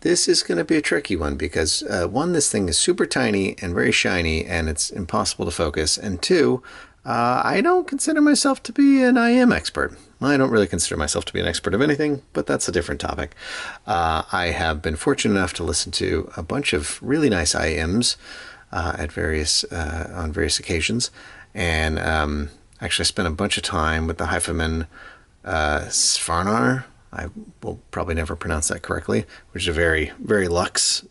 This is going to be a tricky one because one, this thing is super tiny and very shiny and it's impossible to focus. And two, I don't consider myself to be an IEM expert. I don't really consider myself to be an expert of anything, but that's a different topic. I have been fortunate enough to listen to a bunch of really nice IEMs at on various occasions. And actually spent a bunch of time with the HIFI Svarnar. I will probably never pronounce that correctly, which is a very, very luxe,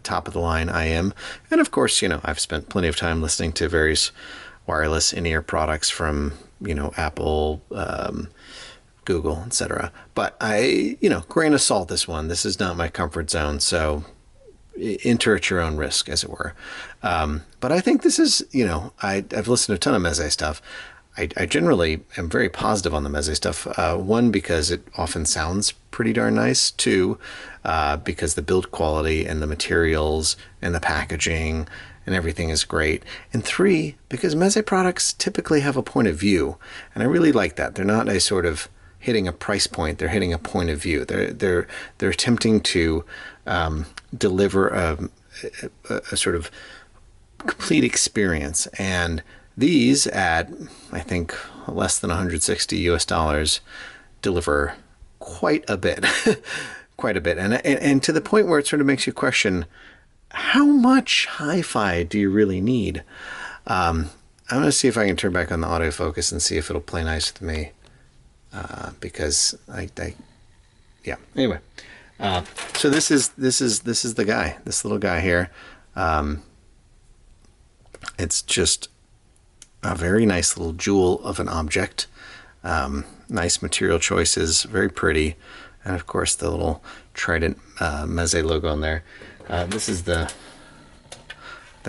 top of the line IEM. And of course, I've spent plenty of time listening to various wireless in-ear products from, Apple, Google, etc. But grain of salt this one. This is not my comfort zone, so enter at your own risk, as it were. But I think this is, I've listened to a ton of Meze stuff. I generally am very positive on the Meze stuff. One, because it often sounds pretty darn nice. Two, because the build quality and the materials and the packaging and everything is great. And three, because Meze products typically have a point of view. And I really like that. They're not a sort of hitting a price point. They're hitting a point of view. They're attempting to deliver a sort of complete experience. And these at, I think, less than 160 US dollars deliver quite a bit, quite a bit. And to the point where it sort of makes you question, how much hi-fi do you really need? I'm going to see if I can turn back on the autofocus and see if it'll play nice with me. Because yeah, anyway. So this is the guy, this little guy here. It's just a very nice little jewel of an object. Nice material choices, very pretty, and of course the little Trident Meze logo on there. This is the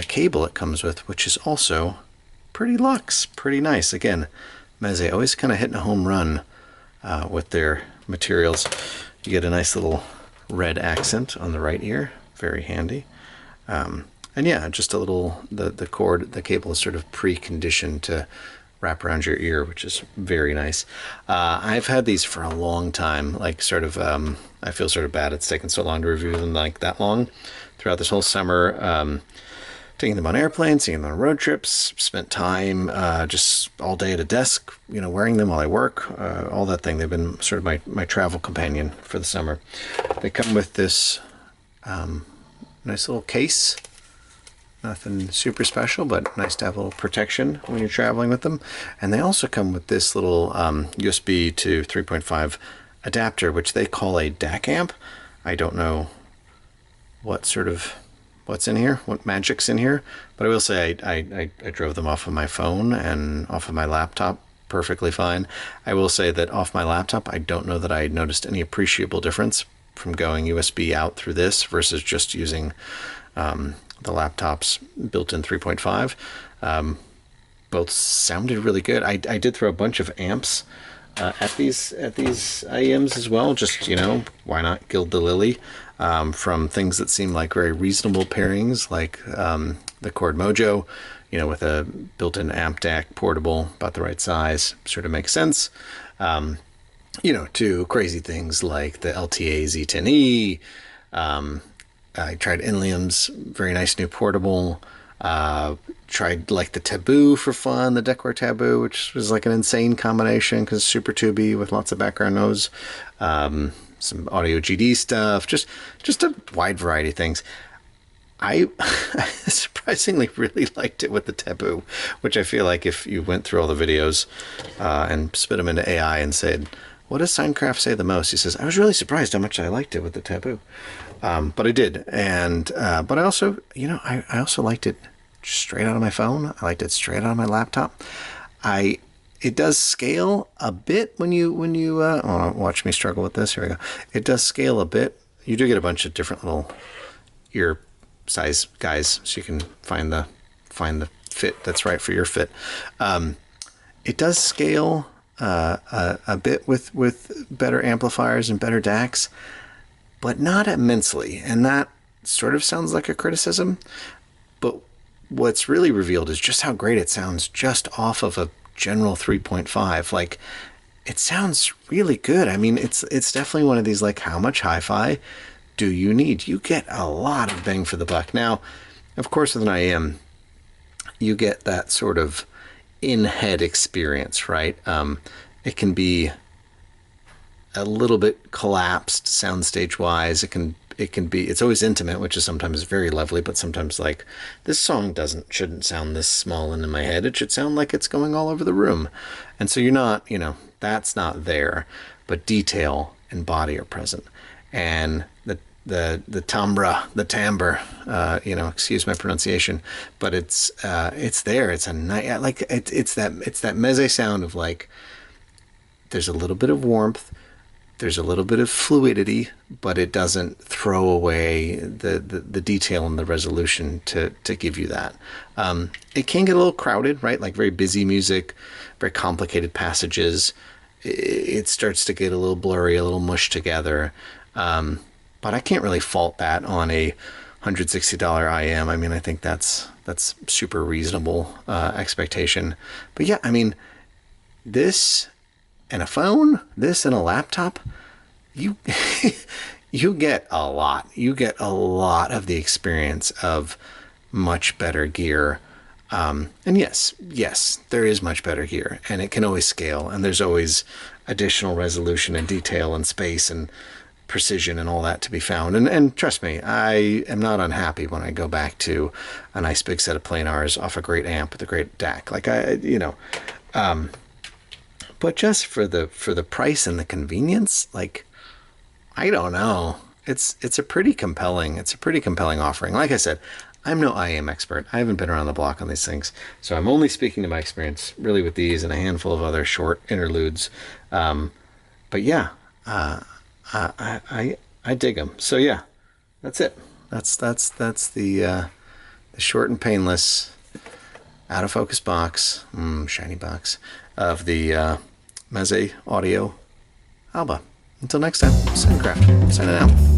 cable it comes with, which is also pretty luxe, pretty nice. Again, Meze always kind of hitting a home run with their materials. You get a nice little red accent on the right ear, very handy. And yeah, just a little, the cord, the cable is sort of preconditioned to wrap around your ear, which is very nice. I've had these for a long time, like sort of, I feel sort of bad it's taken so long to review them like that long. Throughout this whole summer, taking them on airplanes, taking them on road trips, spent time just all day at a desk, wearing them while I work, all that thing. They've been sort of my travel companion for the summer. They come with this nice little case. Nothing super special, but nice to have a little protection when you're traveling with them. And they also come with this little USB to 3.5 adapter, which they call a DAC amp. I don't know what's in here, what magic's in here, but I will say I drove them off of my phone and off of my laptop perfectly fine. I will say that off my laptop, I don't know that I noticed any appreciable difference from going USB out through this versus just using the laptop's built-in 3.5. Both sounded really good. I did throw a bunch of amps at these IEMs as well. Just, why not gild the lily? From things that seem like very reasonable pairings, like the Chord Mojo, with a built-in amp DAC, portable, about the right size, sort of makes sense. To crazy things like the LTA Z10E. I tried Inlium's very nice new portable. Tried like the Taboo for fun, the Decor Taboo, which was like an insane combination because super tubey with lots of background noise. Some audio GD stuff, just a wide variety of things. I surprisingly really liked it with the Taboo, which I feel like if you went through all the videos and spit them into AI and said, what does Signcraft say the most? He says, I was really surprised how much I liked it with the Taboo. But I did. And but I also, I also liked it straight out of my phone. I liked it straight out of my laptop. It does scale a bit when you watch me struggle with this. Here we go. It does scale a bit. You do get a bunch of different little ear size guys, so you can find the fit that's right for your fit. It does scale a bit with better amplifiers and better DACs, but not immensely. And that sort of sounds like a criticism. But what's really revealed is just how great it sounds just off of a general 3.5. Like, it sounds really good. I mean, it's definitely one of these, like, how much hi-fi do you need? You get a lot of bang for the buck. Now, of course, with an IEM, you get that sort of in-head experience, right? It can be a little bit collapsed soundstage-wise. It's always intimate, which is sometimes very lovely, but sometimes like, this song shouldn't sound this small and in my head. It should sound like it's going all over the room. And so you're not, that's not there, but detail and body are present. And the timbre, excuse my pronunciation, but it's there. It's a nice, like, it's that Meze sound of like, there's a little bit of warmth, there's a little bit of fluidity, but it doesn't throw away the detail and the resolution to give you that. It can get a little crowded, right? Like very busy music, very complicated passages. It starts to get a little blurry, a little mushed together. But I can't really fault that on a $160 IEM. I mean, I think that's super reasonable expectation. But yeah, I mean, this and a phone, this and a laptop, you you get a lot. You get a lot of the experience of much better gear. And yes, there is much better gear, and it can always scale, and there's always additional resolution and detail and space and precision and all that to be found. And trust me, I am not unhappy when I go back to a nice big set of planars off a great amp with a great DAC. Like but just for the price and the convenience, like, I don't know. It's a pretty compelling offering. Like I said, I'm no IEM expert. I haven't been around the block on these things, so I'm only speaking to my experience really with these and a handful of other short interludes. But yeah, I dig them. So yeah, that's it. That's the short and painless, out of focus box, shiny box of the Meze Audio ALBA. Until next time, Signcraft signing out.